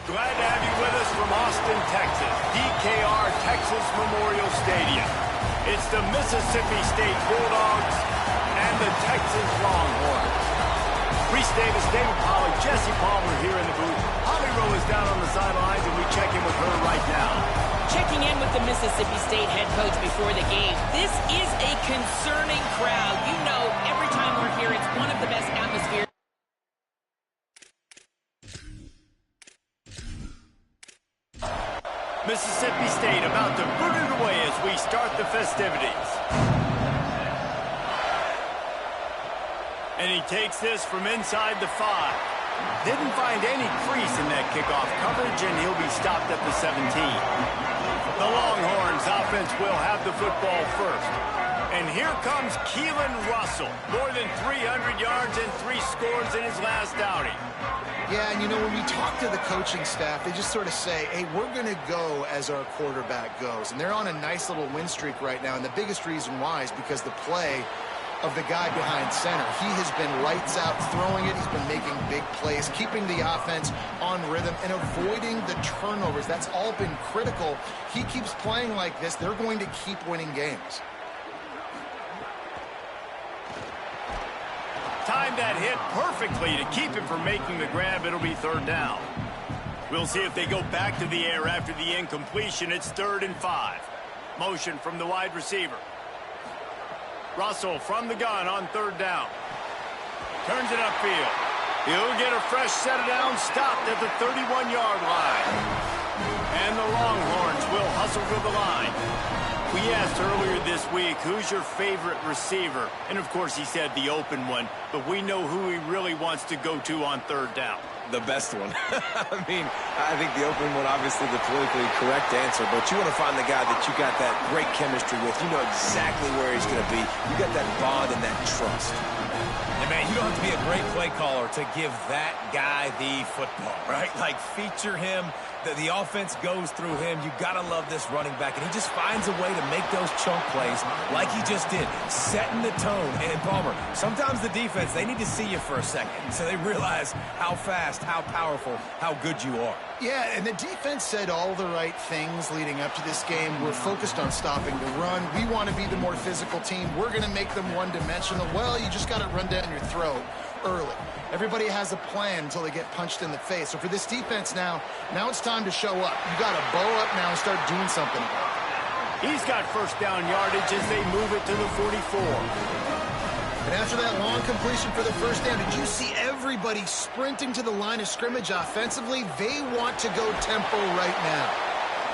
Glad to have you with us from Austin, Texas, DKR Texas Memorial Stadium. It's the Mississippi State Bulldogs and the Texas Longhorns. Reese Davis, David Pollack, Jesse Palmer here in the booth. Holly Rowe is down on the sidelines, and we check in with her right now. Checking in with the Mississippi State head coach before the game. This is a concerning crowd. You know, every time we're here, it's one of the best atmospheres. Mississippi State about to boot it away as we start the festivities. And he takes this from inside the 5. Didn't find any crease in that kickoff coverage, and he'll be stopped at the 17. The Longhorns offense will have the football first. And here comes Keelan Russell. More than 300 yards and 3 scores in his last outing. Yeah, and you know, when we talk to the coaching staff, they just sort of say, hey, we're going to go as our quarterback goes. And they're on a nice little win streak right now. And the biggest reason why is because the play of the guy behind center. He has been lights out throwing it. He's been making big plays, keeping the offense on rhythm and avoiding the turnovers. That's all been critical. He keeps playing like this, they're going to keep winning games. Timed that hit perfectly to keep him from making the grab. It'll be 3rd down. We'll see if they go back to the air after the incompletion. It's 3rd and 5. Motion from the wide receiver. Russell from the gun on 3rd down. Turns it upfield. He'll get a fresh set of downs, stopped at the 31-yard line. And the Longhorns will hustle for the line. We asked earlier this week, who's your favorite receiver? And, of course, he said the open one. But we know who he really wants to go to on 3rd down. The best one. I mean, I think the open one, obviously the politically correct answer, but you want to find the guy that you got that great chemistry with. You know exactly where he's going to be. You got that bond and that trust. And, man, you don't have to be a great play caller to give that guy the football, right? Like, feature him. The offense goes through him. You got to love this running back, and he just finds a way to make those chunk plays like he just did, setting the tone. And Palmer, sometimes the defense, they need to see you for a second so they realize how fast, how powerful, how good you are. Yeah, and the defense said all the right things leading up to this game. We're focused on stopping the run. We want to be the more physical team. We're going to make them one-dimensional. Well, you just got to run down your throat early. Everybody has a plan until they get punched in the face. So for this defense now it's time to show up. You got to bow up now and start doing something about it. He's got first down yardage as they move it to the 44. And after that long completion for the first down, did you see everybody sprinting to the line of scrimmage offensively? They want to go tempo right now.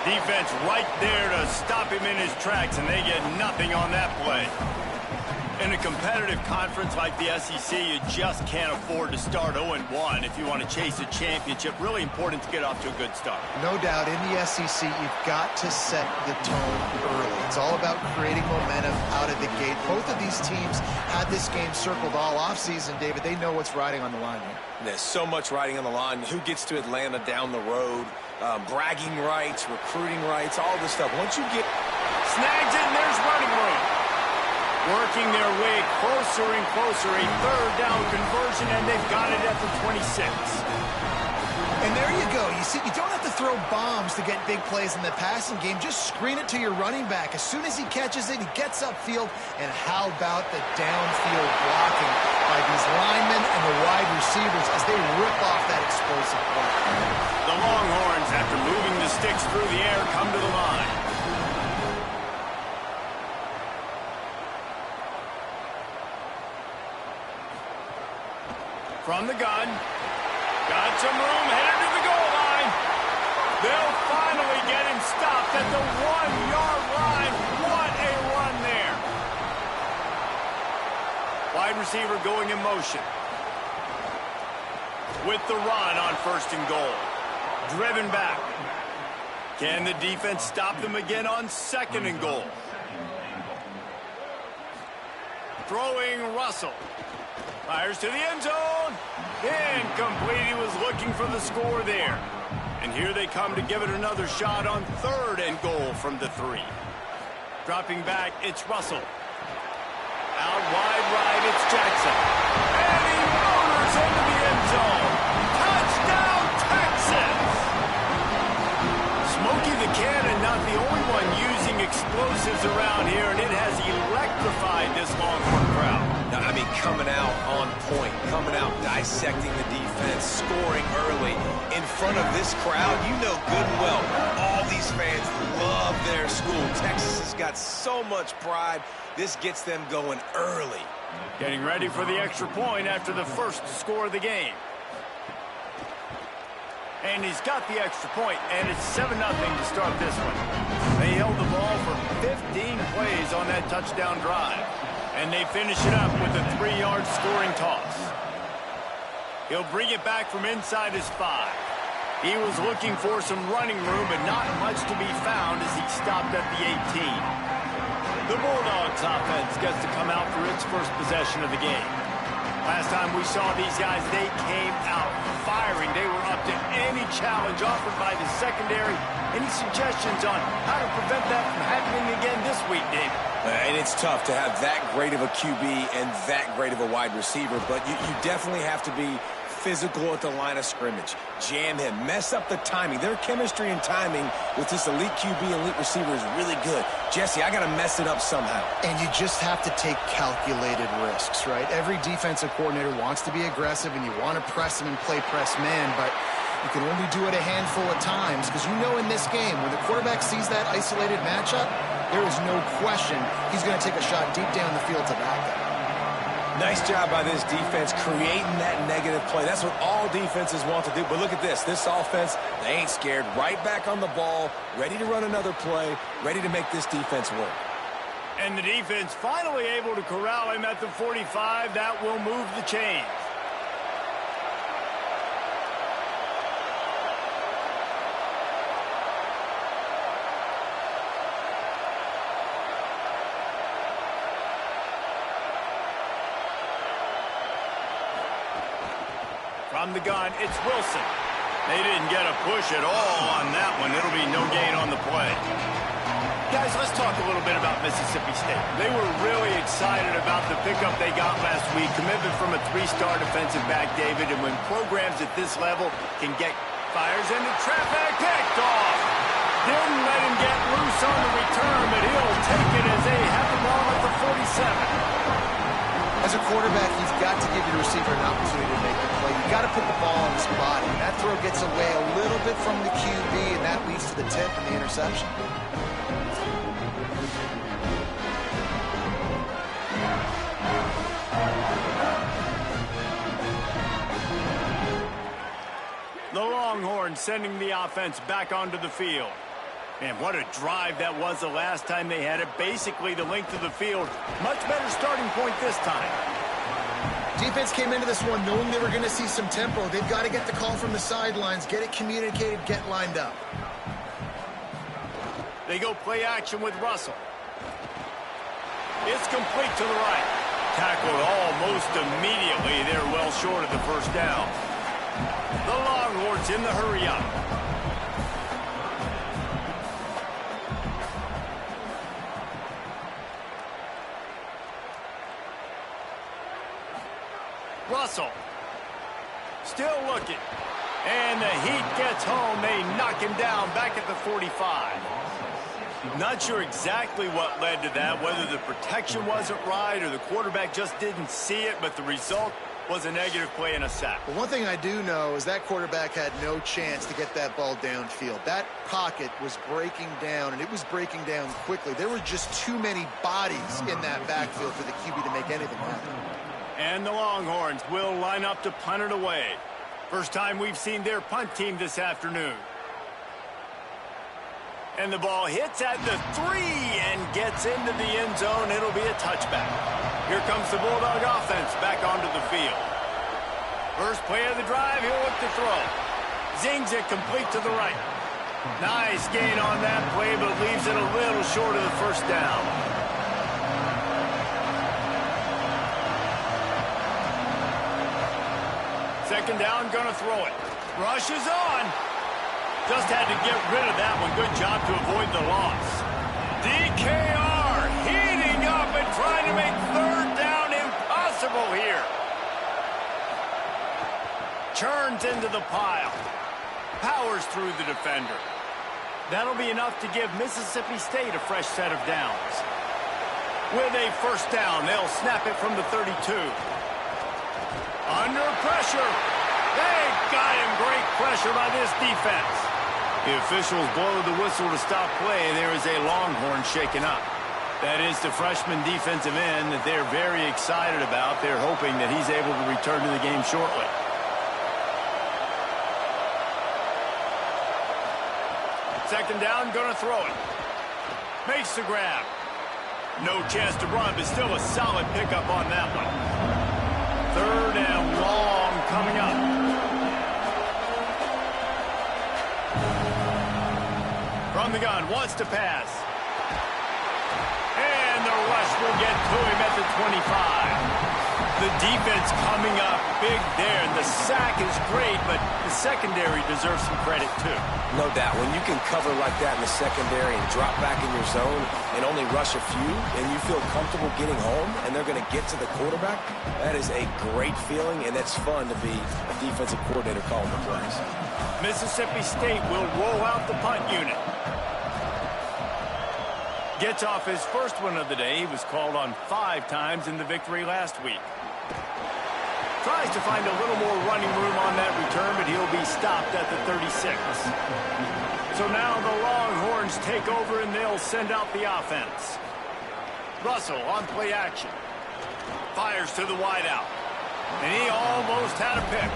Defense right there to stop him in his tracks, and they get nothing on that play. In a competitive conference like the SEC, you just can't afford to start 0-1 if you want to chase a championship. Really important to get off to a good start. No doubt, in the SEC, you've got to set the tone early. It's all about creating momentum out of the gate. Both of these teams had this game circled all offseason, David. They know what's riding on the line here. There's so much riding on the line. Who gets to Atlanta down the road? Bragging rights, recruiting rights, all this stuff. Once you get... Snags it, and there's running room. Working their way closer and closer. A 3rd down conversion, and they've got it at the 26. And there you go. You see, you don't have to throw bombs to get big plays in the passing game. Just screen it to your running back. As soon as he catches it, he gets upfield. And how about the downfield blocking by these linemen and the wide receivers as they rip off that explosive play. The Longhorns, after moving the sticks through the air, come to the line. From the gun. Got some room, headed to the goal line. They'll finally get him stopped at the 1-yard line. What a run there. Wide receiver going in motion. With the run on 1st and goal. Driven back. Can the defense stop them again on 2nd and goal? Throwing Russell. Fires to the end zone. Incomplete. He was looking for the score there. And here they come to give it another shot on 3rd and goal from the 3. Dropping back, it's Russell. Out wide right, it's Jackson. And he motors into the end zone. Touchdown, Texas! not the only one using explosives around here, and it has electrified this Longhorn crowd. Now, I mean, coming out on point, coming out dissecting the defense, scoring early in front of this crowd. You know good and well, all these fans love their school. Texas has got so much pride. This gets them going early. Getting ready for the extra point after the first score of the game. And he's got the extra point, and it's 7-0 to start this one. They held the ball for 15 plays on that touchdown drive. And they finish it up with a 3-yard scoring toss. He'll bring it back from inside his 5. He was looking for some running room, but not much to be found as he stopped at the 18. The Bulldogs offense gets to come out for its first possession of the game. Last time we saw these guys, they came out firing. They were up to any challenge offered by the secondary. Any suggestions on how to prevent that from happening again this week, David? And it's tough to have that great of a QB and that great of a wide receiver, but you definitely have to be physical at the line of scrimmage. Jam him. Mess up the timing. Their chemistry and timing with this elite QB and elite receiver is really good. Jesse, I got to mess it up somehow. And you just have to take calculated risks, right? Every defensive coordinator wants to be aggressive, and you want to press them and play press man, but you can only do it a handful of times because you know in this game, when the quarterback sees that isolated matchup, there is no question he's going to take a shot deep down the field to back it. Nice job by this defense creating that negative play. That's what all defenses want to do. But look at this. This offense, they ain't scared. Right back on the ball, ready to run another play, ready to make this defense work. And the defense finally able to corral him at the 45. That will move the chains. From the gun, it's Wilson. They didn't get a push at all on that one. It'll be no gain on the play. Guys, let's talk a little bit about Mississippi State. They were really excited about the pickup they got last week. Commitment from a 3-star defensive back, David. And when programs at this level can get fires into traffic, picked off. Didn't let him get loose on the return, but he'll take it as they have the ball at the 47. As a quarterback, you've got to give your receiver an opportunity to make the play. You've got to put the ball on his body. That throw gets away a little bit from the QB, and that leads to the tip and the interception. The Longhorns sending the offense back onto the field. And what a drive that was the last time they had it. Basically the length of the field. Much better starting point this time. Defense came into this one knowing they were going to see some tempo. They've got to get the call from the sidelines, get it communicated, get lined up. They go play action with Russell. It's complete to the right. Tackled almost immediately. They're well short of the first down. The Longhorns in the hurry up. Russell still looking, and the heat gets home. They knock him down back at the 45. Not sure exactly what led to that, whether the protection wasn't right or the quarterback just didn't see it, but the result was a negative play and a sack. But one thing I do know is that quarterback had no chance to get that ball downfield. That pocket was breaking down, and it was breaking down quickly. There were just too many bodies in that backfield for the QB to make anything happen. And the Longhorns will line up to punt it away. First time we've seen their punt team this afternoon. And the ball hits at the 3 and gets into the end zone. It'll be a touchback. Here comes the Bulldog offense back onto the field. First play of the drive, he'll look to throw. Zings it complete to the right. Nice gain on that play, but leaves it a little short of the first down. Second down, gonna throw it. Rush is on. Just had to get rid of that one. Good job to avoid the loss. DKR heating up and trying to make third down impossible here. Churns into the pile. Powers through the defender. That'll be enough to give Mississippi State a fresh set of downs. With a first down, they'll snap it from the 32. Under pressure. They got him. Great pressure by this defense. The officials blow the whistle to stop play. There is a Longhorn shaken up. That is the freshman defensive end that they're very excited about. They're hoping that he's able to return to the game shortly. Second down, going to throw it. Makes the grab. No chance to run, but still a solid pickup on that one. Third and long coming up. From the gun, wants to pass. And the rush will get to him at the 25. The defense coming up big there. And the sack is great, but the secondary deserves some credit too. No doubt. When you can cover like that in the secondary and drop back in your zone and only rush a few, and you feel comfortable getting home, and they're going to get to the quarterback, that is a great feeling, and it's fun to be a defensive coordinator calling the plays. Mississippi State will roll out the punt unit. Gets off his first one of the day. He was called on 5 times in the victory last week. Tries to find a little more running room on that return, but he'll be stopped at the 36. So now the Longhorns take over, and they'll send out the offense. Russell on play action. Fires to the wideout. And he almost had a pick.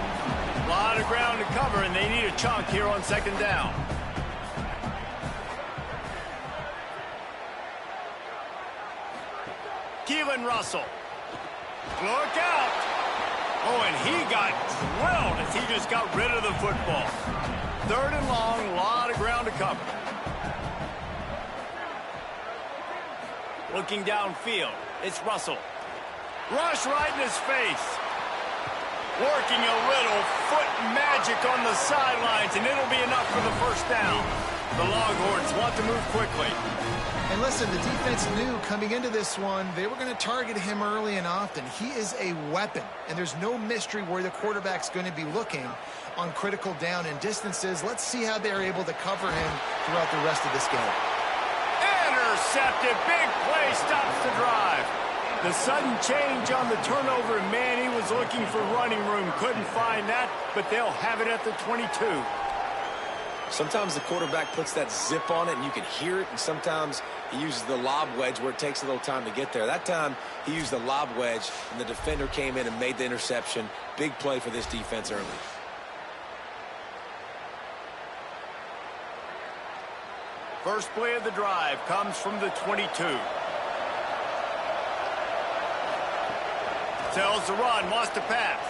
A lot of ground to cover, and they need a chunk here on second down. Keelan Russell. Look out. Oh, and he got drilled as he just got rid of the football. Third and long, a lot of ground to cover. Looking downfield, it's Russell. Rush right in his face. Working a little foot magic on the sidelines, and it'll be enough for the first down. The Longhorns want to move quickly. And listen, the defense knew coming into this one, they were going to target him early and often. He is a weapon, and there's no mystery where the quarterback's going to be looking on critical down and distances. Let's see how they're able to cover him throughout the rest of this game. Intercepted. Big play stops the drive. The sudden change on the turnover, man, he was looking for running room. Couldn't find that, but they'll have it at the 22. Sometimes the quarterback puts that zip on it and you can hear it, and sometimes he uses the lob wedge where it takes a little time to get there. That time he used the lob wedge, and the defender came in and made the interception. Big play for this defense early. First play of the drive comes from the 22. Tells the run, wants to pass.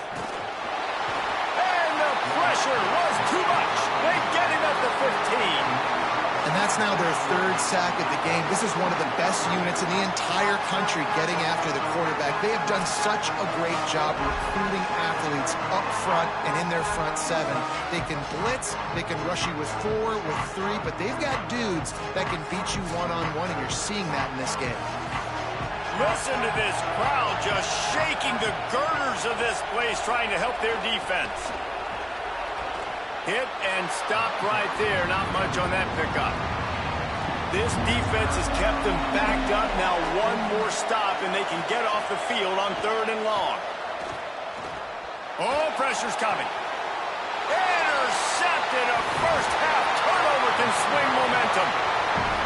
And the pressure was too much. They get him at the 15. And that's now their 3rd sack of the game. This is one of the best units in the entire country getting after the quarterback. They have done such a great job recruiting athletes up front and in their front 7. They can blitz, they can rush you with 4, with 3, but they've got dudes that can beat you one-on-one, and you're seeing that in this game. Listen to this crowd just shaking the girders of this place, trying to help their defense. Hit and stopped right there. Not much on that pickup. This defense has kept them backed up. Now one more stop, and they can get off the field on 3rd and long. Oh, pressure's coming. Intercepted. A first half turnover can swing momentum.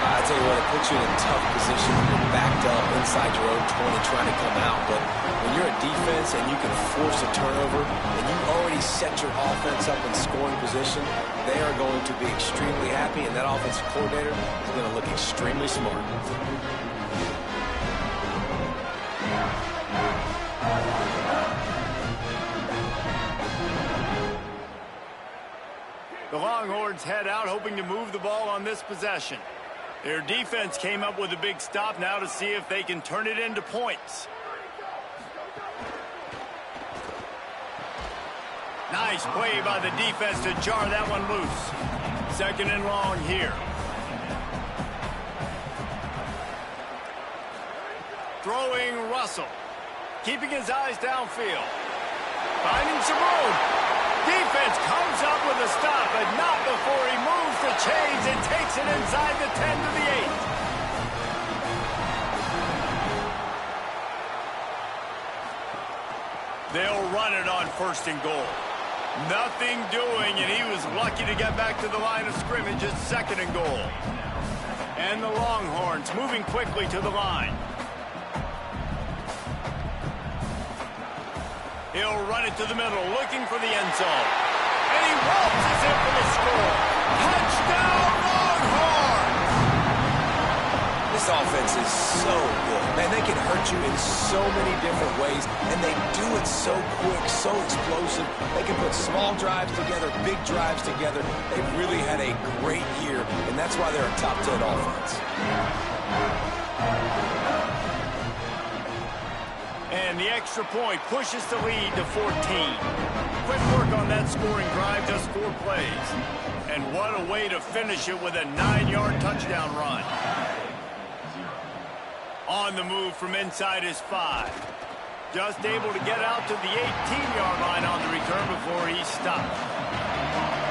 I tell you what, it puts you in a tough position when you're backed up inside your own 20 trying to come out. But when you're a defense and you can force a turnover and you already set your offense up in scoring position, they are going to be extremely happy, and that offensive coordinator is going to look extremely smart. The Longhorns head out, hoping to move the ball on this possession. Their defense came up with a big stop now to see if they can turn it into points. Nice play by the defense to jar that one loose. 2nd and long here. Throwing Russell. Keeping his eyes downfield. Finding some room. Defense comes up with a stop, but not before he moves the chains and takes it inside the 10 to the 8. They'll run it on 1st and goal. Nothing doing, and he was lucky to get back to the line of scrimmage at 2nd and goal. And the Longhorns moving quickly to the line. He'll run it to the middle, looking for the end zone. And he waltzes in for the score. Touchdown, Longhorns! This offense is so good. Man, they can hurt you in so many different ways, and they do it so quick, so explosive. They can put small drives together, big drives together. They've really had a great year, and that's why they're a top 10 offense. And the extra point pushes the lead to 14. Quick work on that scoring drive, just 4 plays. And what a way to finish it with a 9-yard touchdown run. On the move from inside his 5. Just able to get out to the 18-yard line on the return before he stopped.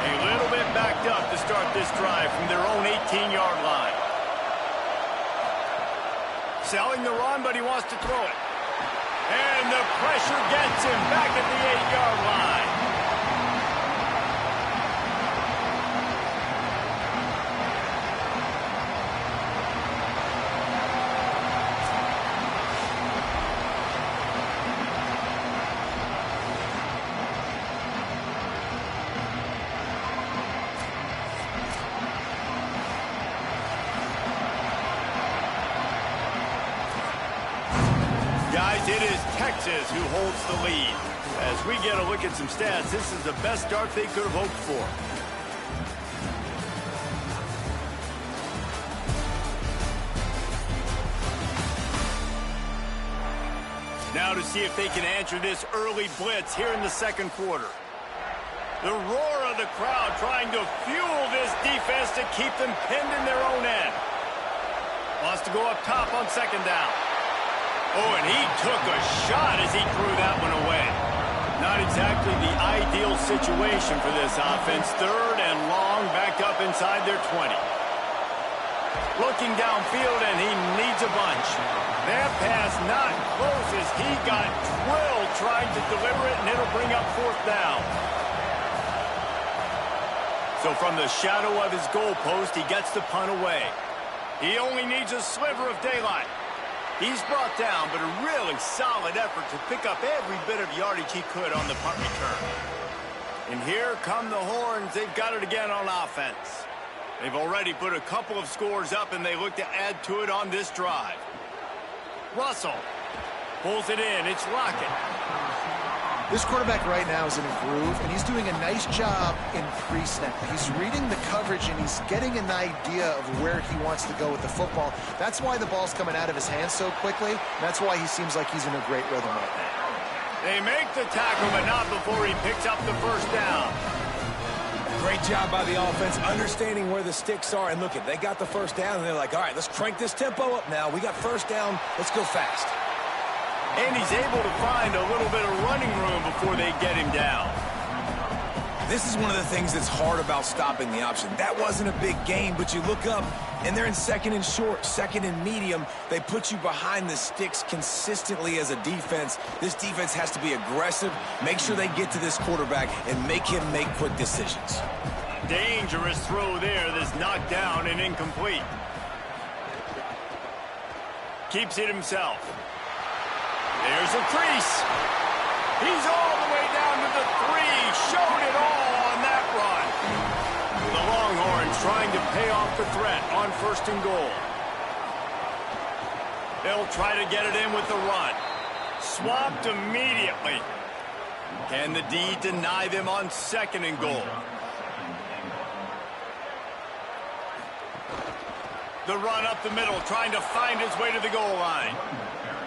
A little bit backed up to start this drive from their own 18-yard line. Selling the run, but he wants to throw it. And the pressure gets him back at the 8-yard line. Guys, it is Texas who holds the lead. As we get a look at some stats, this is the best start they could have hoped for. Now to see if they can answer this early blitz here in the 2nd quarter. The roar of the crowd trying to fuel this defense to keep them pinned in their own end. Wants to go up top on 2nd down. Oh, and he took a shot as he threw that one away. Not exactly the ideal situation for this offense. 3rd and long, back up inside their 20. Looking downfield, and he needs a bunch. That pass not close as he got drilled trying to deliver it, and it'll bring up 4th down. So from the shadow of his goalpost, he gets the punt away. He only needs a sliver of daylight. He's brought down, but a really solid effort to pick up every bit of yardage he could on the punt return. And here come the Horns. They've got it again on offense. They've already put a couple of scores up, and they look to add to it on this drive. Russell pulls it in. It's Lockett. This quarterback right now is in a groove, and he's doing a nice job in pre-snap. He's reading the coverage, and he's getting an idea of where he wants to go with the football. That's why the ball's coming out of his hands so quickly. That's why he seems like he's in a great rhythm right now. They make the tackle, but not before he picks up the 1st down. Great job by the offense, understanding where the sticks are. And look, they got the 1st down, and they're like, all right, let's crank this tempo up now. We got 1st down. Let's go fast. And he's able to find a little bit of running room before they get him down. This is one of the things that's hard about stopping the option. That wasn't a big gain, but you look up, and they're in 2nd and short, 2nd and medium. They put you behind the sticks consistently as a defense. This defense has to be aggressive, make sure they get to this quarterback, and make him make quick decisions. Dangerous throw there that's knocked down and incomplete. Keeps it himself. There's a crease. He's all the way down to the 3. Showed it all on that run. The Longhorns trying to pay off the threat on 1st and goal. They'll try to get it in with the run. Swapped immediately. Can the D deny them on 2nd and goal? The run up the middle, trying to find his way to the goal line.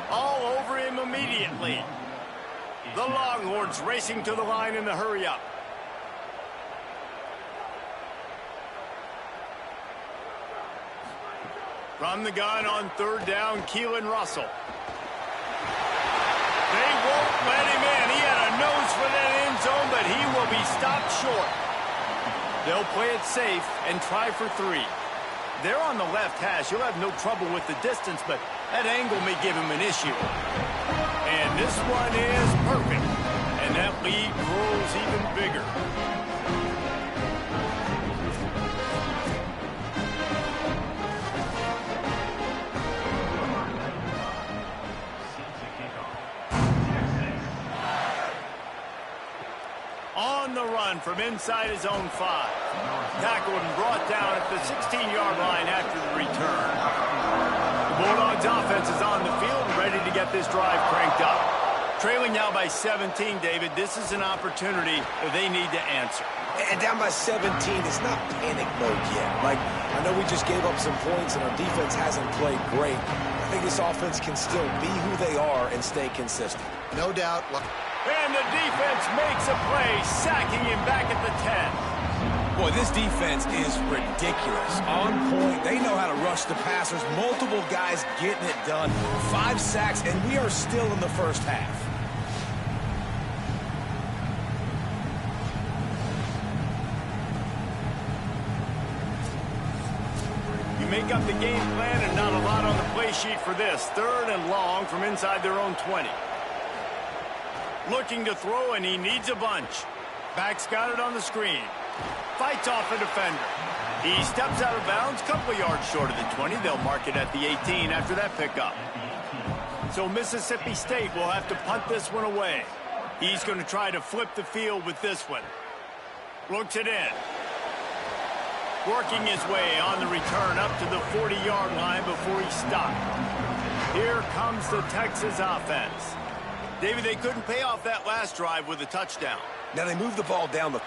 All over him immediately. The Longhorns racing to the line in the hurry-up. From the gun on 3rd down, Keelan Russell. They won't let him in. He had a nose for that end zone, but he will be stopped short. They'll play it safe and try for 3. They're on the left hash. He'll have no trouble with the distance, but that angle may give him an issue. And this one is perfect. And that lead grows even bigger. On the run from inside his own 5. Tackled and brought down at the 16-yard line after the return. The Bulldogs offense is on the field and ready to get this drive cranked up. Trailing now by 17, David. This is an opportunity that they need to answer. And down by 17, it's not panic mode yet. Like, I know we just gave up some points and our defense hasn't played great. I think this offense can still be who they are and stay consistent. No doubt. And the defense makes a play, sacking him back at the 10. Boy, this defense is ridiculous. On point. They know how to rush the passers. Multiple guys getting it done. 5 sacks, and we are still in the first half. You make up the game plan and not a lot on the play sheet for this. 3rd and long from inside their own 20. Looking to throw, and he needs a bunch. Back's got it on the screen. Fights off a defender. He steps out of bounds, couple of yards short of the 20. They'll mark it at the 18 after that pickup. So Mississippi State will have to punt this one away. He's going to try to flip the field with this one. Looks it in. Working his way on the return up to the 40-yard line before he stopped. Here comes the Texas offense. David, they couldn't pay off that last drive with a touchdown. Now they move the ball down the...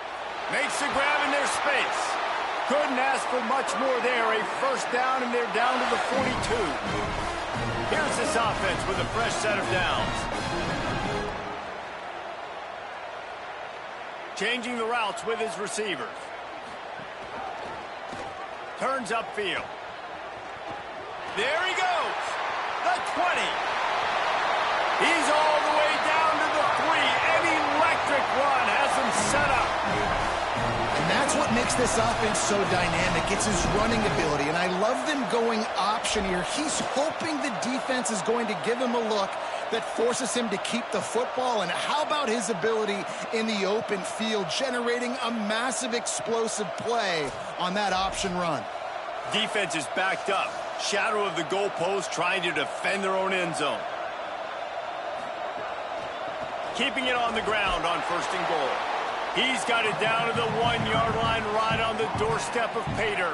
Makes the grab in their space. Couldn't ask for much more there. A first down, and they're down to the 42. Here's this offense with a fresh set of downs. Changing the routes with his receivers. Turns upfield. There he goes. The 20. He's all the way down to the 3. An electric run has him set up. And that's what makes this offense so dynamic. It's his running ability, and I love them going option here. He's hoping the defense is going to give him a look that forces him to keep the football. And how about his ability in the open field, generating a massive explosive play on that option run? Defense is backed up. Shadow of the goalpost, trying to defend their own end zone. Keeping it on the ground on 1st and goal. He's got it down to the 1-yard line, right on the doorstep of Pater.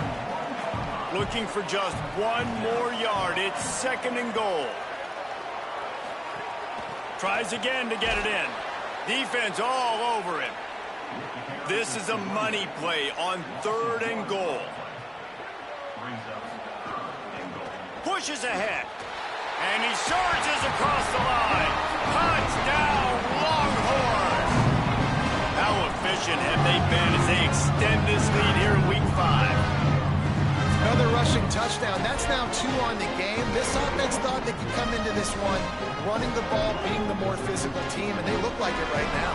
Looking for just 1 more yard. It's 2nd and goal. Tries again to get it in. Defense all over him. This is a money play on 3rd and goal. Pushes ahead. And he surges across the line. Touchdown, Longhorns! How efficient have they been as they extend this lead here in Week 5? Another rushing touchdown. That's now 2 on the game. This offense thought they could come into this one running the ball, being the more physical team, and they look like it right now.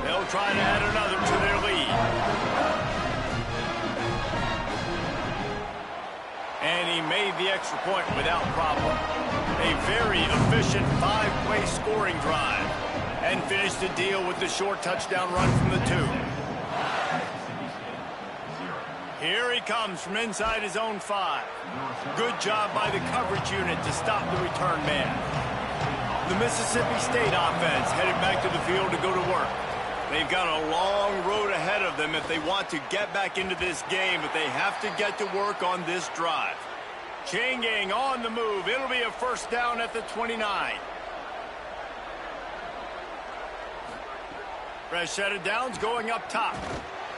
They'll try to add another to their lead. And he made the extra point without problem. A very efficient 5-play scoring drive. And finished the deal with the short touchdown run from the 2. Here he comes from inside his own 5. Good job by the coverage unit to stop the return man. The Mississippi State offense headed back to the field to go to work. They've got a long road ahead of them if they want to get back into this game, but they have to get to work on this drive. Chain gang on the move. It'll be a first down at the 29. Fresh set of downs going up top.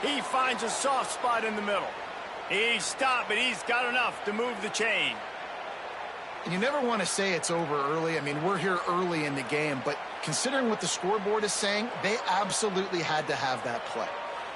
He finds a soft spot in the middle. He's stopped, but he's got enough to move the chain. And you never want to say it's over early. I mean, we're here early in the game, but considering what the scoreboard is saying, they absolutely had to have that play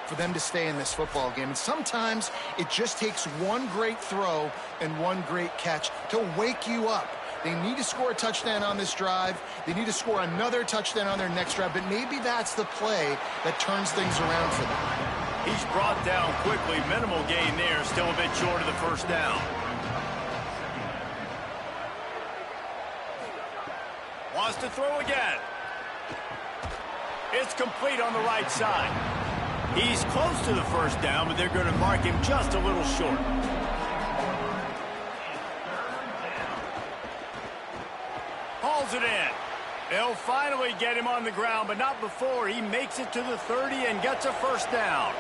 for them to stay in this football game. And sometimes it just takes one great throw and one great catch to wake you up. They need to score a touchdown on this drive. They need to score another touchdown on their next drive, but maybe that's the play that turns things around for them. He's brought down quickly. Minimal gain there. Still a bit short of the first down. Wants to throw again. It's complete on the right side. He's close to the first down, but they're going to mark him just a little short. Hauls it in. They'll finally get him on the ground, but not before he makes it to the 30 and gets a first down.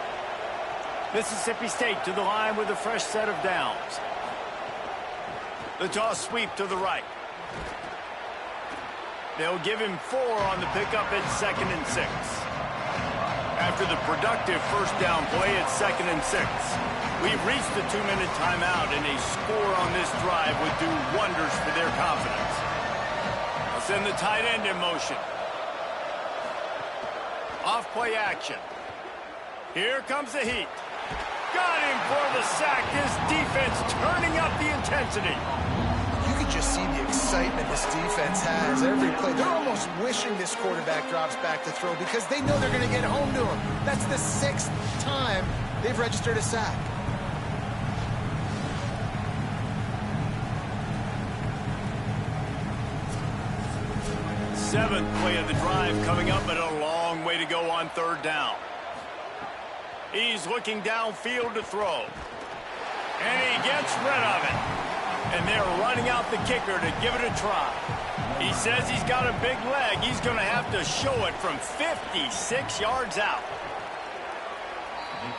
Mississippi State to the line with a fresh set of downs. The toss sweep to the right. They'll give him 4 on the pickup at 2nd and 6. After the productive first down play at 2nd and 6. We've reached the 2-minute timeout, and a score on this drive would do wonders for their confidence. I'll send the tight end in motion. Off play action. Here comes the heat. Got him for the sack. This defense turning up the intensity. You can just see the excitement this defense has every play. They're almost wishing this quarterback drops back to throw because they know they're going to get home to him. That's the 6th time they've registered a sack. Seventh play of the drive coming up, but a long way to go on 3rd down. He's looking downfield to throw. And he gets rid of it. And they're running out the kicker to give it a try. He says he's got a big leg. He's going to have to show it from 56 yards out.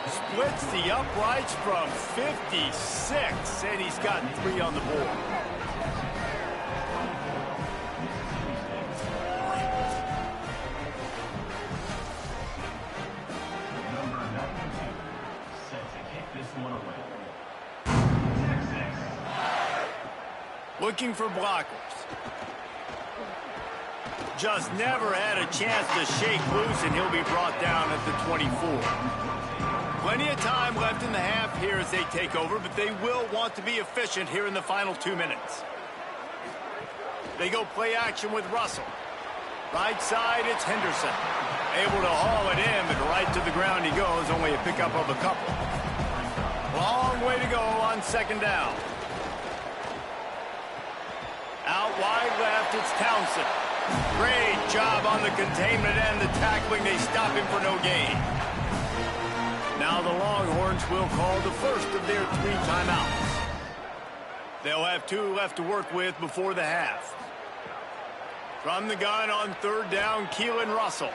Splits the uprights from 56, and he's got 3 on the board. Looking for blockers. Just never had a chance to shake loose, and he'll be brought down at the 24. Plenty of time left in the half here as they take over, but they will want to be efficient here in the final 2 minutes. They go play action with Russell. Right side, it's Henderson. Able to haul it in, but right to the ground he goes, only a pickup of a couple. Long way to go on 2nd down. Out wide left, it's Townsend. Great job on the containment and the tackling. They stop him for no gain. Now the Longhorns will call the first of their 3 timeouts. They'll have 2 left to work with before the half. From the gun on 3rd down, Keelan Russell.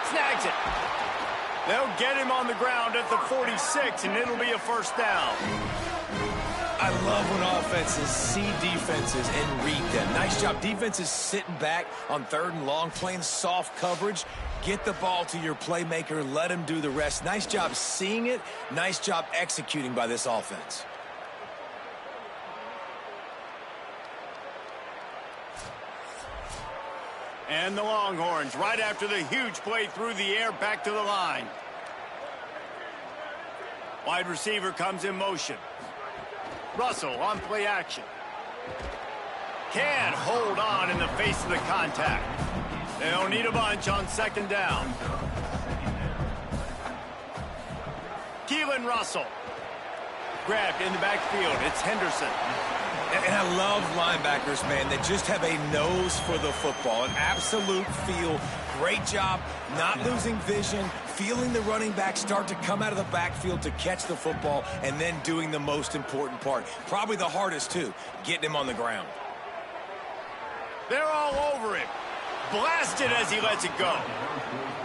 Snags it. They'll get him on the ground at the 46, and it'll be a first down. I love when offenses see defenses and read them. Nice job. Defenses sitting back on 3rd and long, playing soft coverage. Get the ball to your playmaker. Let him do the rest. Nice job seeing it. Nice job executing by this offense. And the Longhorns, right after the huge play through the air, back to the line. Wide receiver comes in motion. Russell on play action. Can't hold on in the face of the contact. They'll need a bunch on 2nd down. Keelan Russell. Grabbed in the backfield. It's Henderson. And I love linebackers, man, that just have a nose for the football, an absolute feel. Great job not losing vision, feeling the running back start to come out of the backfield to catch the football, and then doing the most important part. Probably the hardest, too, getting him on the ground. They're all over him. Blasted as he lets it go.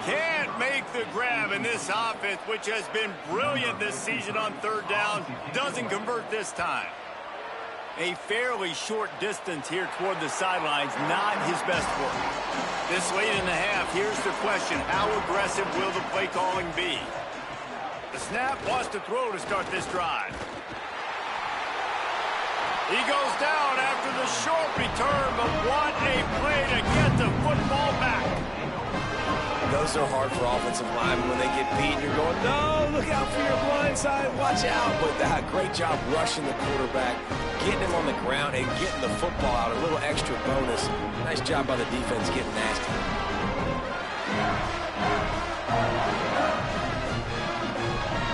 Can't make the grab, in this offense, which has been brilliant this season on 3rd down, doesn't convert this time. A fairly short distance here toward the sidelines, not his best work. This late in the half, here's the question: how aggressive will the play calling be? The snap wants to throw to start this drive. He goes down after the short return, but what a play to get the football back. Those are hard for offensive linemen when they get beat. You're going, no, look out for your blind side, watch out. But great job rushing the quarterback. getting him on the ground and getting the football out. A little extra bonus. Nice job by the defense getting nasty.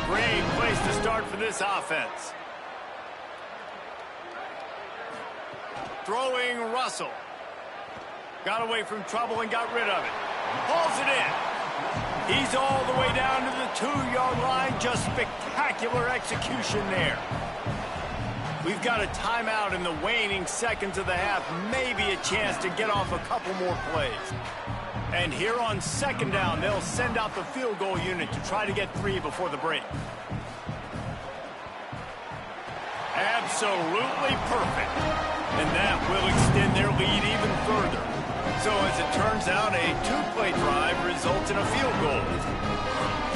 Great place to start for this offense. Throwing Russell. Got away from trouble and got rid of it. Hauls it in. He's all the way down to the 2-yard line. Just spectacular execution there. We've got a timeout in the waning seconds of the half. Maybe a chance to get off a couple more plays. And here on second down, they'll send out the field goal unit to try to get 3 before the break. Absolutely perfect. And that will extend their lead even further. So as it turns out, a 2-play drive results in a field goal.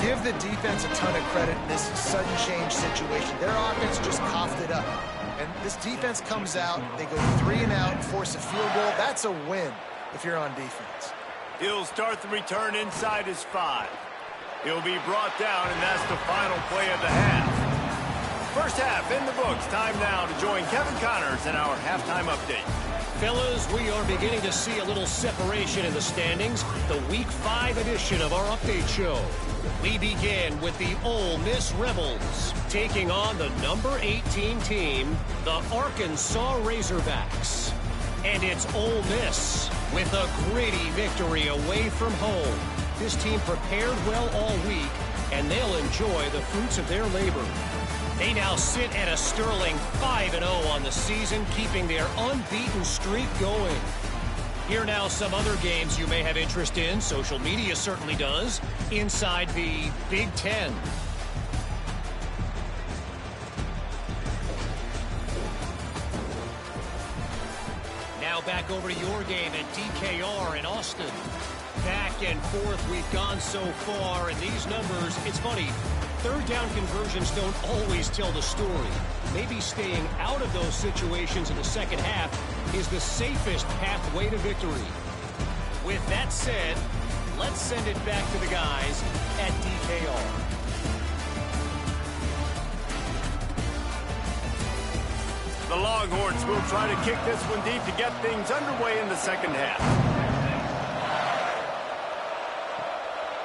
Give the defense a ton of credit in this sudden change situation. Their offense just coughed it up. And this defense comes out, they go 3 and out and force a field goal. That's a win if you're on defense. He'll start the return inside his 5. He'll be brought down, and that's the final play of the half. First half in the books. Time now to join Kevin Connors in our halftime update. Fellas, we are beginning to see a little separation in the standings. The Week 5 edition of our update show. We begin with the Ole Miss Rebels taking on the number 18 team, the Arkansas Razorbacks. And it's Ole Miss with a gritty victory away from home. This team prepared well all week, and they'll enjoy the fruits of their labor. They now sit at a sterling 5-0 on the season, keeping their unbeaten streak going. Here now some other games you may have interest in. Social media certainly does. Inside the Big Ten. Now back over to your game at DKR in Austin. Back and forth we've gone so far, and these numbers, it's funny, third down conversions don't always tell the story. Maybe staying out of those situations in the second half is the safest pathway to victory. With that said, let's send it back to the guys at DKR. The Longhorns will try to kick this one deep to get things underway in the second half.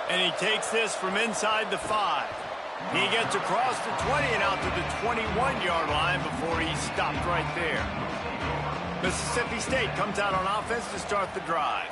And he takes this from inside the 5. He gets across the 20 and out to the 21-yard line before he's stopped right there. Mississippi State comes out on offense to start the drive.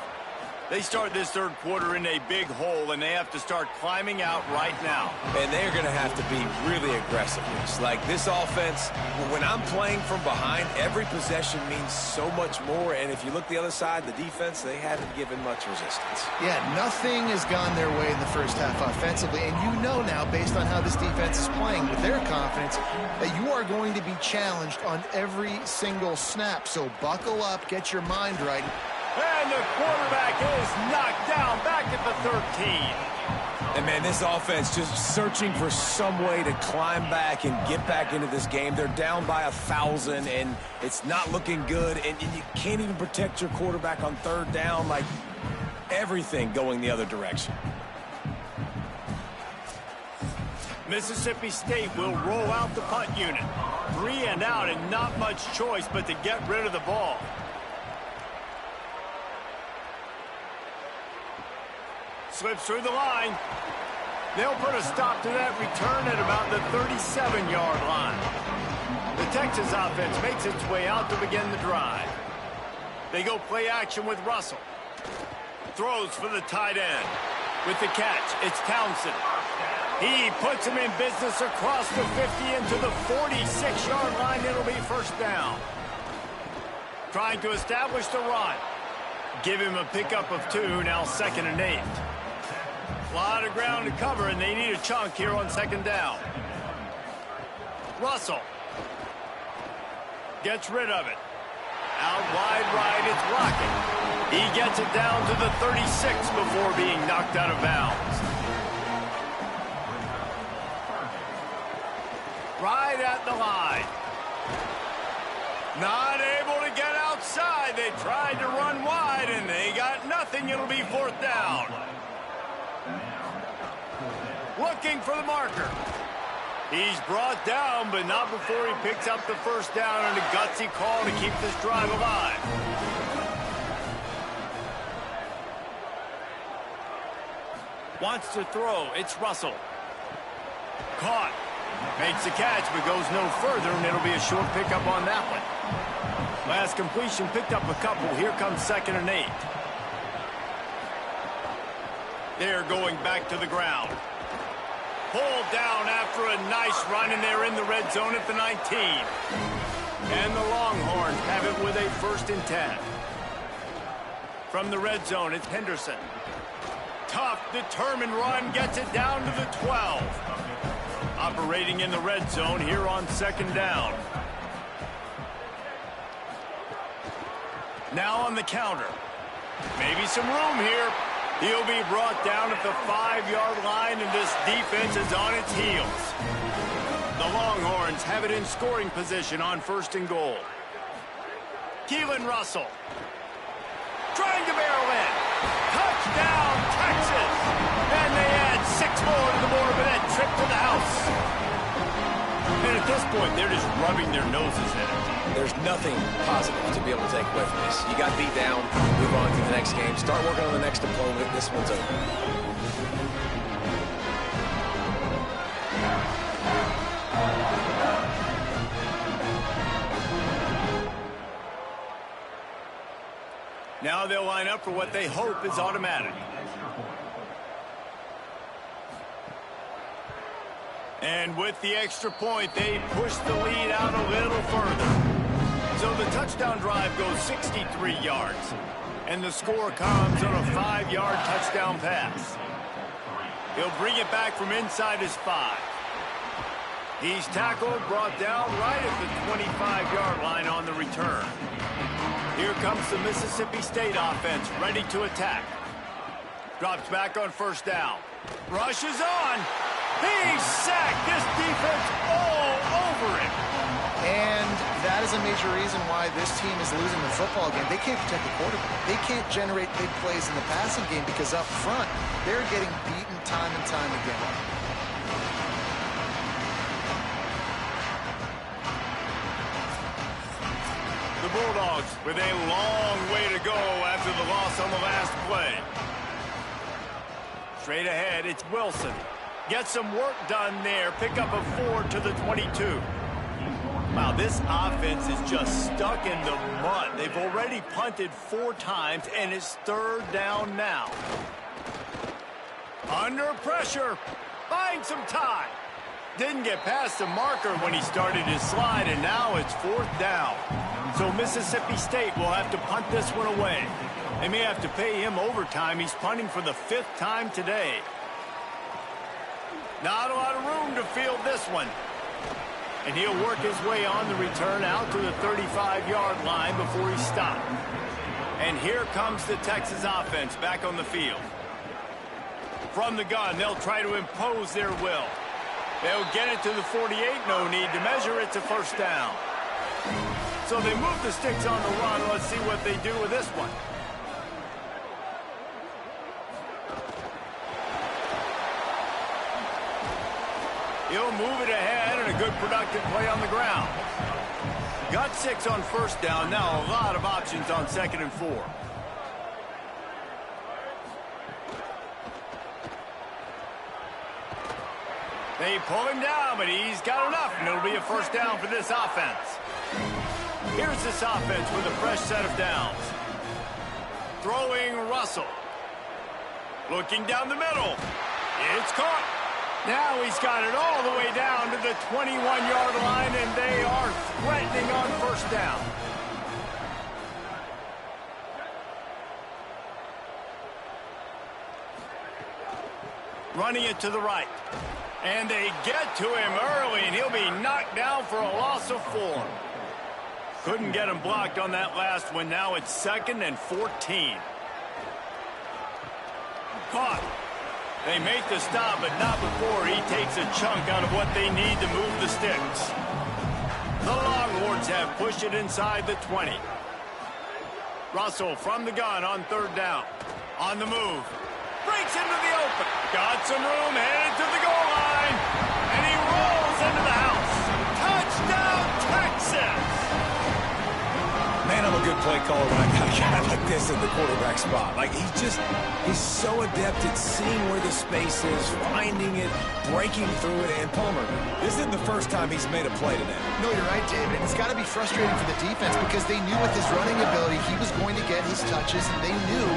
They start this third quarter in a big hole, and they have to start climbing out right now. And they're going to have to be really aggressive. Like this offense, when I'm playing from behind, every possession means so much more. And if you look the other side, the defense, they haven't given much resistance. Yeah, nothing has gone their way in the first half offensively. And you know now, based on how this defense is playing with their confidence, that you are going to be challenged on every single snap. So buckle up, get your mind right. And the quarterback is knocked down back at the 13. And, man, this offense just searching for some way to climb back and get back into this game. They're down by 1,000, and it's not looking good. And you can't even protect your quarterback on third down. Like, everything going the other direction. Mississippi State will roll out the punt unit. 3 and out, and not much choice but to get rid of the ball. Slips through the line. They'll put a stop to that return at about the 37-yard line. The Texas offense makes its way out to begin the drive. They go play action with Russell. Throws for the tight end. With the catch, it's Townsend. He puts him in business across the 50 into the 46-yard line. It'll be first down. Trying to establish the run. Give him a pickup of 2, now 2nd and 8. A lot of ground to cover, and they need a chunk here on 2nd down. Russell gets rid of it. Out wide right, it's Rocket. He gets it down to the 36 before being knocked out of bounds. Right at the line. Not able to get outside. They tried to run wide, and they got nothing. It'll be 4th down. Looking for the marker. He's brought down, but not before he picks up the first down and a gutsy call to keep this drive alive. Wants to throw. It's Russell. Caught. Makes the catch, but goes no further, and it'll be a short pickup on that one. Last completion picked up a couple. Here comes 2nd and 8. They're going back to the ground. Pulled down after a nice run, and they're in the red zone at the 19. And the Longhorns have it with a 1st and 10. From the red zone, it's Henderson. Tough, determined run, gets it down to the 12. Operating in the red zone here on 2nd down. Now on the counter. Maybe some room here. He'll be brought down at the 5-yard line, and this defense is on its heels. The Longhorns have it in scoring position on 1st and goal. Keelan Russell. Trying to barrel in. Touchdown, Texas! And they add 6 more to the board with that trip to the house. And at this point, they're just rubbing their noses in it. There's nothing positive to be able to take away from this. You got beat down, move on to the next game, start working on the next opponent. This one's over. Now they'll line up for what they hope is automatic. And with the extra point, they push the lead out a little further. So the touchdown drive goes 63 yards. And the score comes on a 5-yard touchdown pass. He'll bring it back from inside his 5. He's tackled, brought down right at the 25-yard line on the return. Here comes the Mississippi State offense, ready to attack. Drops back on 1st down. Rushes on. He's sacked. This defense all over him. And that is a major reason why this team is losing the football game. They can't protect the quarterback. They can't generate big plays in the passing game because up front, they're getting beaten time and time again. The Bulldogs with a long way to go after the loss on the last play. Straight ahead, it's Wilson. Get some work done there. Pick up a 4 to the 22. Wow, this offense is just stuck in the mud. They've already punted 4 times, and it's 3rd down now. Under pressure. Buying some time. Didn't get past the marker when he started his slide, and now it's 4th down. So Mississippi State will have to punt this one away. They may have to pay him overtime. He's punting for the 5th time today. Not a lot of room to field this one. And he'll work his way on the return out to the 35-yard line before he stopped. And here comes the Texas offense back on the field. From the gun, they'll try to impose their will. They'll get it to the 48, no need to measure. It's a 1st down. So they move the sticks on the run. Let's see what they do with this one. He'll move it ahead, and a good productive play on the ground. Got 6 on 1st down. Now a lot of options on 2nd and 4. They pull him down, but he's got enough, and it'll be a 1st down for this offense. Here's this offense with a fresh set of downs. Throwing Russell. Looking down the middle. It's caught. Now he's got it all the way down to the 21-yard line, and they are threatening on 1st down. Running it to the right. And they get to him early, and he'll be knocked down for a loss of 4. Couldn't get him blocked on that last one. Now it's 2nd and 14. Caught. They make the stop, but not before he takes a chunk out of what they need to move the sticks. The Longhorns have pushed it inside the 20. Russell from the gun on 3rd down. On the move. Breaks into the open. Got some room, headed to the goal line. And he rolls into the house. Touchdown, Texas! Man, I'm a good play caller when I got a guy like this in the quarterback spot. Like, he's so adept at seeing where the space is, finding it, breaking through it. And Palmer, this isn't the first time he's made a play today. No, you're right, David. And it's got to be frustrating for the defense because they knew with his running ability he was going to get his touches, and they knew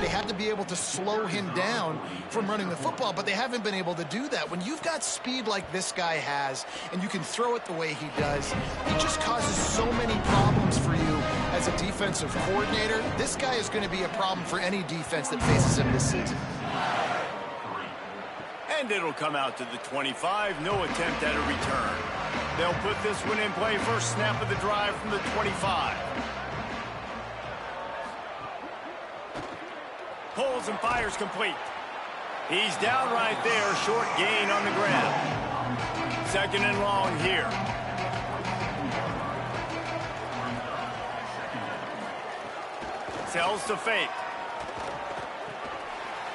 they had to be able to slow him down from running the football, but they haven't been able to do that. When you've got speed like this guy has, and you can throw it the way he does, he just causes so many problems for you as a defensive coordinator. This guy is going to be a problem for any defense that faces him this season. And it'll come out to the 25. No attempt at a return. They'll put this one in play. First snap of the drive from the 25. Pulls and fires complete. He's down right there. Short gain on the grab. Second and long here. Tells to fake.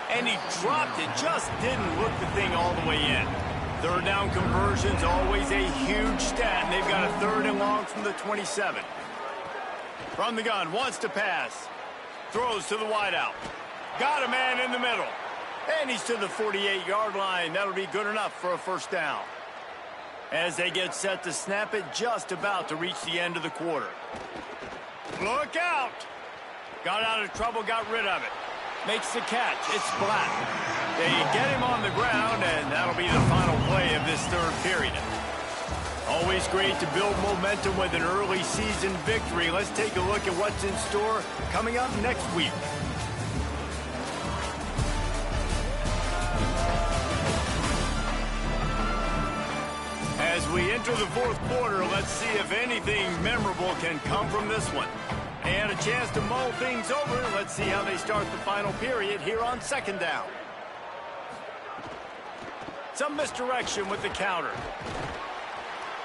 And he dropped it. Just didn't look the thing all the way in. Third down conversion's always a huge stat. And they've got a third and long from the 27. From the gun, wants to pass. Throws to the wideout. Got a man in the middle. And he's to the 48-yard line. That'll be good enough for a first down. As they get set to snap it, just about to reach the end of the quarter. Look out! Got out of trouble, got rid of it. Makes the catch. It's Black. They get him on the ground, and that'll be the final play of this third period. Always great to build momentum with an early season victory. Let's take a look at what's in store coming up next week. As we enter the fourth quarter, let's see if anything memorable can come from this one. And a chance to mull things over. Let's see how they start the final period here on second down. Some misdirection with the counter.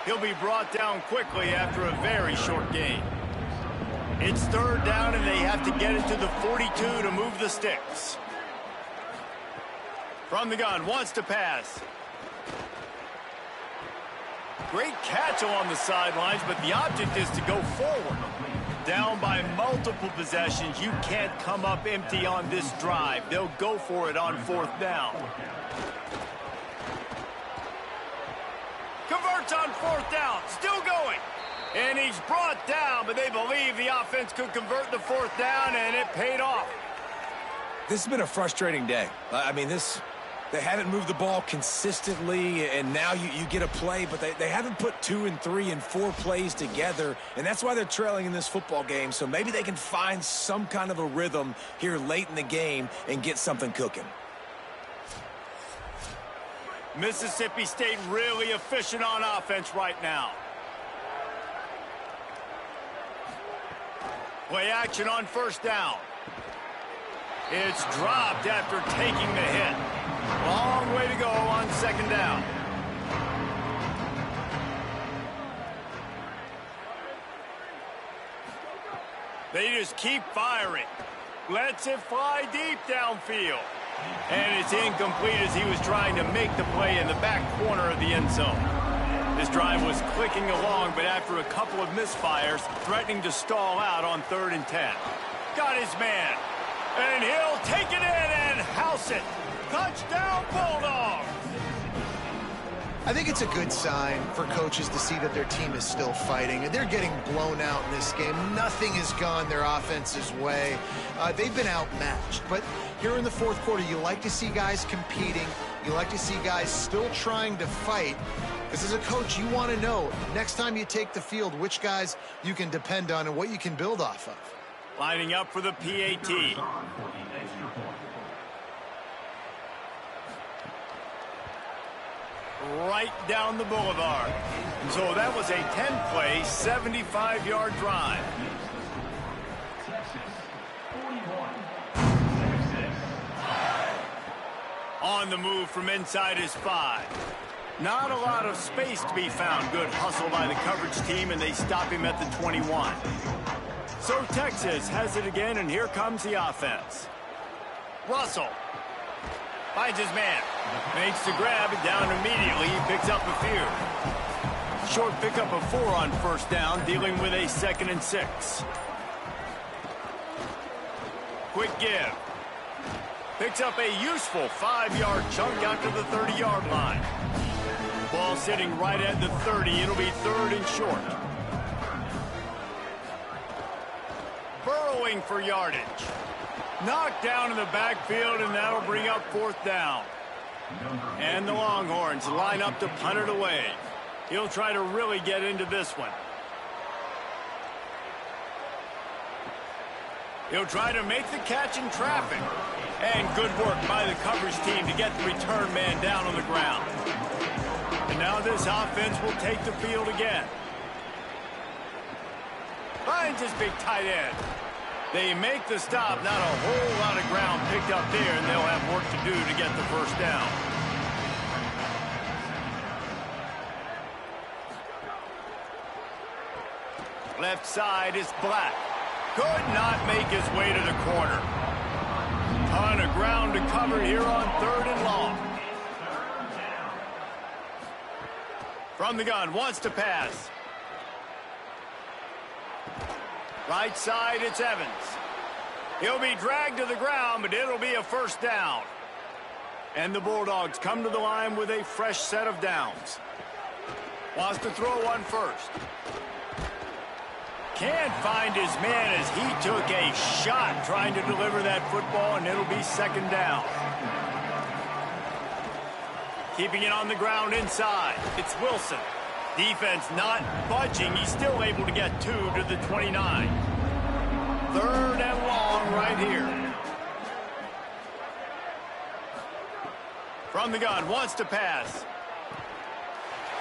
He'll be brought down quickly after a very short gain. It's third down, and they have to get it to the 42 to move the sticks. From the gun, wants to pass. Great catch along the sidelines, but the object is to go forward. Down by multiple possessions, you can't come up empty on this drive. They'll go for it on fourth down. Converts on fourth down, still going. And he's brought down, but they believe the offense could convert the fourth down, and it paid off. This has been a frustrating day. I mean, they haven't moved the ball consistently, and now you get a play, but they haven't put 2 and 3 and 4 plays together, and that's why they're trailing in this football game. So maybe they can find some kind of a rhythm here late in the game and get something cooking. Mississippi State really efficient on offense right now. Play action on first down. It's dropped after taking the hit. Long way to go on second down. They just keep firing. Lets it fly deep downfield. And it's incomplete as he was trying to make the play in the back corner of the end zone. This drive was clicking along, but after a couple of misfires, threatening to stall out on 3rd and 10. Got his man. And he'll take it in and house it. Touchdown, Bulldogs! I think it's a good sign for coaches to see that their team is still fighting. They're getting blown out in this game. Nothing has gone their offense's way. They've been outmatched. But here in the fourth quarter, you like to see guys competing. You like to see guys still trying to fight. Because as a coach, you want to know, next time you take the field, which guys you can depend on and what you can build off of. Lining up for the PAT. Right down the boulevard. So that was a 10-play, 75-yard drive. On the move from inside his 5. Not a lot of space to be found. Good hustle by the coverage team, and they stop him at the 21. So Texas has it again, and here comes the offense. Russell. Finds his man. Makes the grab and down immediately. He picks up a few. Short pickup of 4 on first down, dealing with a 2nd and 6. Quick give. Picks up a useful 5-yard chunk out to the 30-yard line. Ball sitting right at the 30. It'll be 3rd and short. Burrowing for yardage. Knocked down in the backfield, and that'll bring up 4th down. And the Longhorns line up to punt it away. He'll try to really get into this one. He'll try to make the catch in traffic. And good work by the coverage team to get the return man down on the ground. And now this offense will take the field again. Finds his big tight end. They make the stop. Not a whole lot of ground picked up there, and they'll have work to do to get the first down. Left side is Black. Could not make his way to the corner. Ton of ground to cover here on 3rd and long. From the gun, wants to pass. Right side, it's Evans. He'll be dragged to the ground, but it'll be a first down. And the Bulldogs come to the line with a fresh set of downs. Wants to throw one first. Can't find his man as he took a shot trying to deliver that football, and it'll be 2nd down. Keeping it on the ground inside. It's Wilson. Defense not budging. He's still able to get 2 to the 29. 3rd and long right here. From the gun, wants to pass.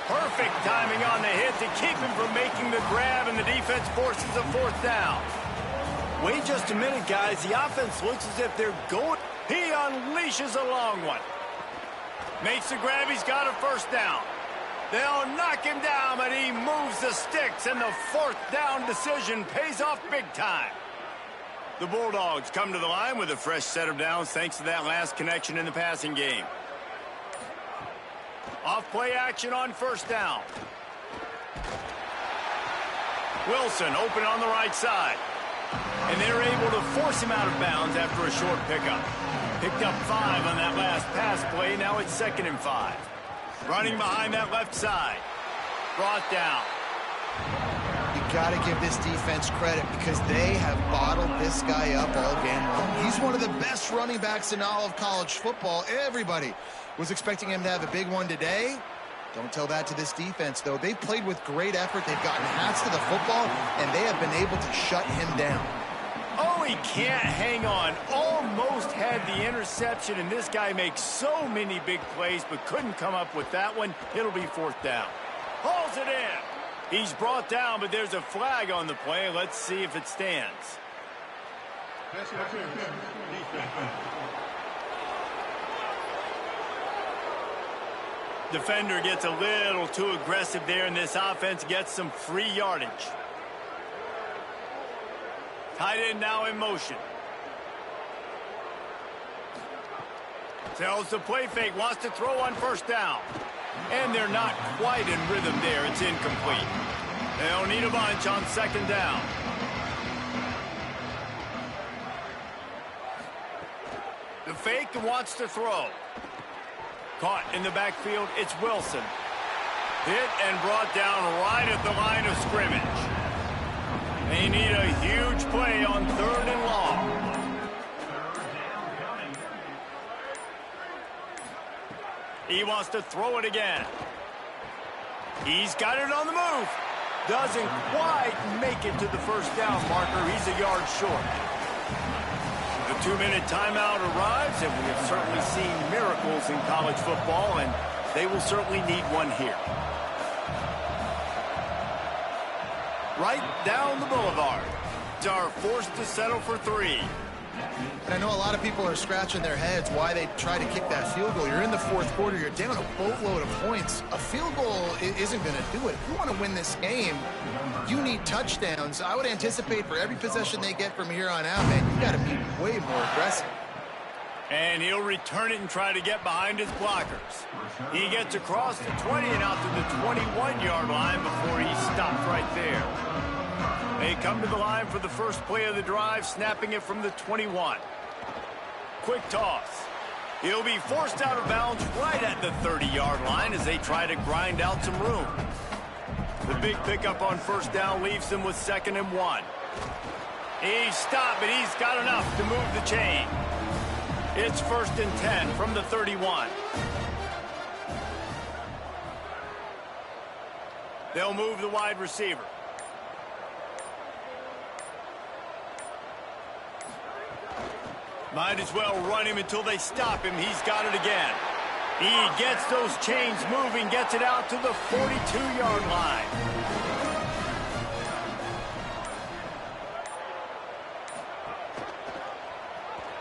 Perfect timing on the hit to keep him from making the grab, and the defense forces a 4th down. Wait just a minute, guys. The offense looks as if they're going. He unleashes a long one. Makes the grab. He's got a first down. They'll knock him down, but he moves the sticks, and the 4th down decision pays off big time. The Bulldogs come to the line with a fresh set of downs thanks to that last connection in the passing game. Off-play action on first down. Wilson open on the right side. And they're able to force him out of bounds after a short pickup. Picked up 5 on that last pass play. Now it's 2nd and 5. Running behind that left side. Brought down. You got to give this defense credit because they have bottled this guy up all game long. He's one of the best running backs in all of college football. Everybody was expecting him to have a big one today. Don't tell that to this defense, though. They played with great effort. They've gotten hats to the football, and they have been able to shut him down. Oh, he can't hang on. Almost had the interception, and this guy makes so many big plays, but couldn't come up with that one. It'll be 4th down. Hauls it in. He's brought down, but there's a flag on the play. Let's see if it stands. Defender gets a little too aggressive there, and this offense gets some free yardage. Tight end now in motion. Tells the play fake, wants to throw on first down. And they're not quite in rhythm there. It's incomplete. They'll need a bunch on 2nd down. The fake wants to throw. Caught in the backfield, it's Wilson. Hit and brought down right at the line of scrimmage. They need a huge play on 3rd and long. He wants to throw it again. He's got it on the move. Doesn't quite make it to the first down marker. He's a yard short. The 2-minute timeout arrives, and we have certainly seen miracles in college football, and they will certainly need one here. Right down the boulevard. Are forced to settle for 3. And I know a lot of people are scratching their heads why they try to kick that field goal. You're in the 4th quarter. You're down a boatload of points. A field goal isn't going to do it. If you want to win this game, you need touchdowns. I would anticipate for every possession they get from here on out, man, you got to be way more aggressive. And he'll return it and try to get behind his blockers. He gets across the 20 and out to the 21-yard line before he stopped right there. They come to the line for the first play of the drive, snapping it from the 21. Quick toss. He'll be forced out of bounds right at the 30-yard line as they try to grind out some room. The big pickup on first down leaves them with 2nd and 1. He's stopped, but he's got enough to move the chain. It's 1st and 10 from the 31. They'll move the wide receiver. Might as well run him until they stop him. He's got it again. He gets those chains moving, gets it out to the 42-yard line.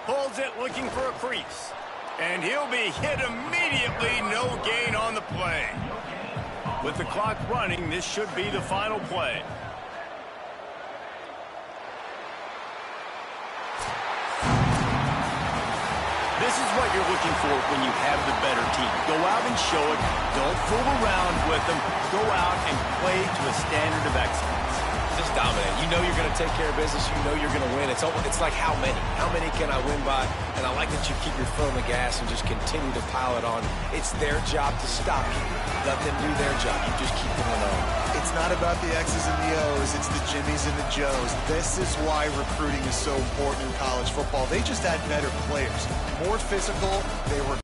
Pulls it, looking for a crease. And he'll be hit immediately. No gain on the play. With the clock running, this should be the final play. This is what you're looking for when you have the better team. Go out and show it. Don't fool around with them. Go out and play to a standard of excellence. Just dominate. You know you're going to take care of business. You know you're going to win. It's like how many? How many can I win by? And I like that you keep your foot on the gas and just continue to pile it on. It's their job to stop you. Let them do their job. You just keep them alone. It's not about the X's and the O's. It's the Jimmies and the Joes. This is why recruiting is so important in college football. They just had better players. More physical. They were